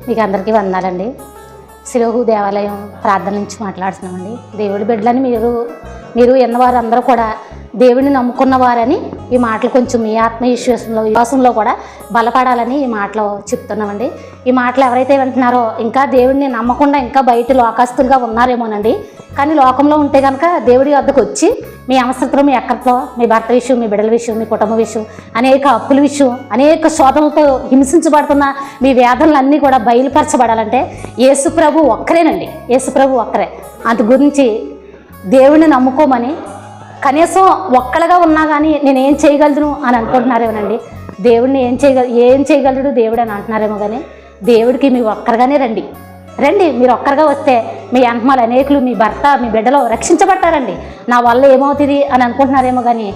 మీకు అందరికీ వందనాలండి. శిలోహు దేవాలయం ప్రార్థన నుంచి మాట్లాడుతున్నామండి. దేవుడి బిడ్డలని మీరు ఎన్నవారు అందరూ కూడా దేవుడిని నమ్ముకున్నవారని ఈ మాటలు కొంచెం మీ విశ్వాసంలో కూడా బలపడాలని ఈ మాటలు చెప్తున్నామండి. ఈ మాటలు ఎవరైతే వింటున్నారో ఇంకా దేవుడిని నమ్మకుండా ఇంకా బయట లోకస్తులుగా ఉన్నారేమోనండి. కానీ లోకంలో ఉంటే కనుక దేవుడి వద్దకు వచ్చి మీ అవసరతలో, మీ ఎక్కడితో, మీ భర్త విషయం, మీ బిడ్డల విషయం, మీ కుటుంబ విషయం, అనేక అప్పుల విషయం, అనేక శోధనలతో హింసించబడుతున్న మీ వేదనలన్నీ కూడా బయలుపరచబడాలంటే యేసుప్రభు ఒక్కరేనండి. యేసుప్రభు ఒక్కరే. అందు గురించి దేవుడిని నమ్ముకోమని, కనీసం ఒక్కలుగా ఉన్నా కానీ నేనేం చేయగలను అని అనుకుంటున్నారేమోనండి. దేవుడిని ఏం చేయగలడు దేవుడు అని అంటున్నారేమో. కానీ దేవుడికి మీ ఒక్కరుగానే రండి. మీరు ఒక్కరుగా వస్తే మీ అంతమాలు అనేకులు, మీ భర్త, మీ బిడ్డలో రక్షించబడతారండి. నా వల్ల ఏమవుతుంది అని అనుకుంటున్నారేమో. కానీ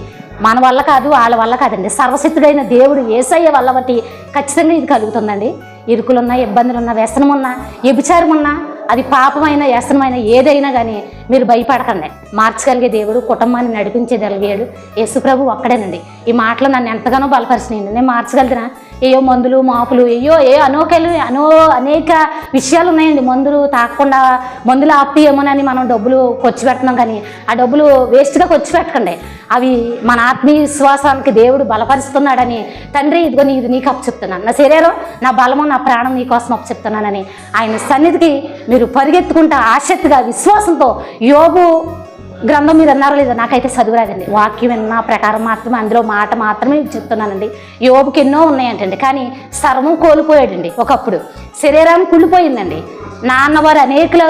మన వల్ల కాదు, వాళ్ళ వల్ల కాదండి. సర్వశక్తుడైన దేవుడు యేసయ్య వల్ల బట్టి ఖచ్చితంగా ఇది కలుగుతుందండి. ఇరుకులున్నా, ఇబ్బందులున్నా, వ్యసనం ఉన్నా, వ్యభిచారం ఉన్నా, అది పాపమైన, వ్యసనమైన ఏదైనా కానీ మీరు భయపడకండి. మార్చగలిగే దేవుడు, కుటుంబాన్ని నడిపించగలిగాడు యేసుప్రభు ఒక్కడేనండి. ఈ మాటలు నన్ను ఎంతగానో బలపరిచినాయండి. నేను మార్చగలిగిన ఏయో మందులు, మాపులు, అనేక విషయాలు ఉన్నాయండి. మందులు తాగకుండా, మందులు ఆపుతాయేమోనని మనం డబ్బులు ఖర్చు పెడుతున్నాం. కానీ ఆ డబ్బులు వేస్ట్గా ఖర్చు పెట్టకండి. అవి మన ఆత్మీయ విశ్వాసానికి దేవుడు బలపరుస్తున్నాడని, తండ్రి ఇదిగో ఇది నీకు అప్పచెప్తున్నాను, నా శరీరం, నా బలము, నా ప్రాణం నీకోసం అప్పచెప్తున్నానని ఆయన సన్నిధికి మీరు పరిగెత్తుకుంటా ఆసక్తిగా, విశ్వాసంతో, యోబు గ్రంథం మీరు అన్నారో లేదా, నాకైతే చదువురాదండి. వాక్యం విన్న ప్రకారం మాత్రమే, అందులో మాట మాత్రమే చెప్తున్నానండి. యోబుకి ఎన్నో ఉన్నాయంటండి. కానీ సర్వం కోల్పోయాడండి. ఒకప్పుడు శరీరం కుళ్ళిపోయిందండి. నాన్నవారు అనేకులు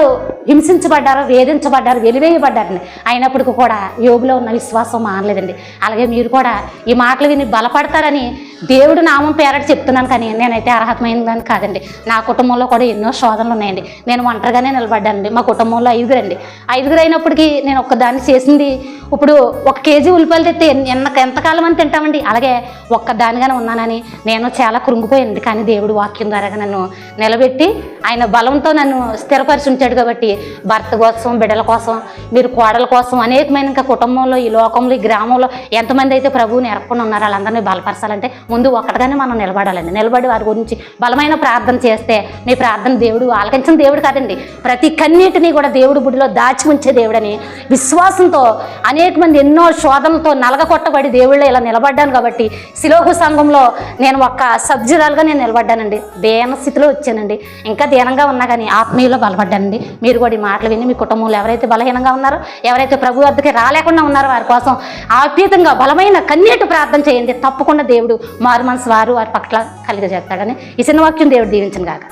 హింసించబడ్డారు, వేధించబడ్డారు, వెలివేయబడ్డారండి. అయినప్పటికీ కూడా యోబులో ఉన్న విశ్వాసం మానలేదండి. అలాగే మీరు కూడా ఈ మాటలు విని బలపడతారని దేవుడు నామం పేరట చెప్తున్నాను. కానీ నేనైతే అర్హతమైందని కాదండి. నా కుటుంబంలో కూడా ఎన్నో శోధనలు ఉన్నాయండి. నేను ఒంటరిగానే నిలబడ్డానండి. మా కుటుంబంలో 5 అయినప్పటికీ నేను ఒక్కదాన్ని చేసింది, ఇప్పుడు 1 కేజీ ఉల్లిపాయలు తెస్తే ఎంతకాలం అని తింటామండి. అలాగే ఒక్కదానిగానే ఉన్నానని నేను చాలా కృంగిపోయానండి. కానీ దేవుడు వాక్యం ద్వారా నన్ను నిలబెట్టి ఆయన బలంతో నన్ను స్థిరపరిచి ఉంచాడు. కాబట్టి భర్త కోసం, బిడ్డల కోసం, మీరు కోడల కోసం, అనేకమైన ఇంకా కుటుంబంలో, ఈ లోకంలో, ఈ గ్రామంలో ఎంతమంది అయితే ప్రభువుని ఎరగకుండా ఉన్నారో వాళ్ళందరినీ బలపరచాలంటే ముందు ఒక్కటిగానే మనం నిలబడాలండి. నిలబడి వారి గురించి బలమైన ప్రార్థన చేస్తే మీ ప్రార్థన దేవుడు ఆలకించిన దేవుడు కాదండి. ప్రతి కన్నీటిని కూడా దేవుడు బుడిలో దాచి ఉంచే దేవుడని విశ్వాసంతో అనేక మంది ఎన్నో శోధనలతో నలగకొట్టబడి దేవుళ్ళో ఇలా నిలబడ్డాను. కాబట్టి శిలోహు సంఘంలో నేను ఒక సభ్యురాలుగా నేను నిలబడ్డానండి. దేన స్థితిలో వచ్చానండి. ఇంకా దీనంగా ఉన్నా కానీ ఆత్మీయులో బలపడ్డానండి. మీరు కూడా ఈ మాటలు విని మీ కుటుంబంలో ఎవరైతే బలహీనంగా ఉన్నారో, ఎవరైతే ప్రభు వద్దకి రాలేకుండా ఉన్నారో వారి కోసం ఆప్యాయంగా బలమైన కన్నీటి ప్రార్థన చేయండి. తప్పకుండా దేవుడు మారు మనసు వారి పట్ల కలిగజేస్తాడని ఈ చిన్న వాక్యం దేవుడు దీవించను గాక.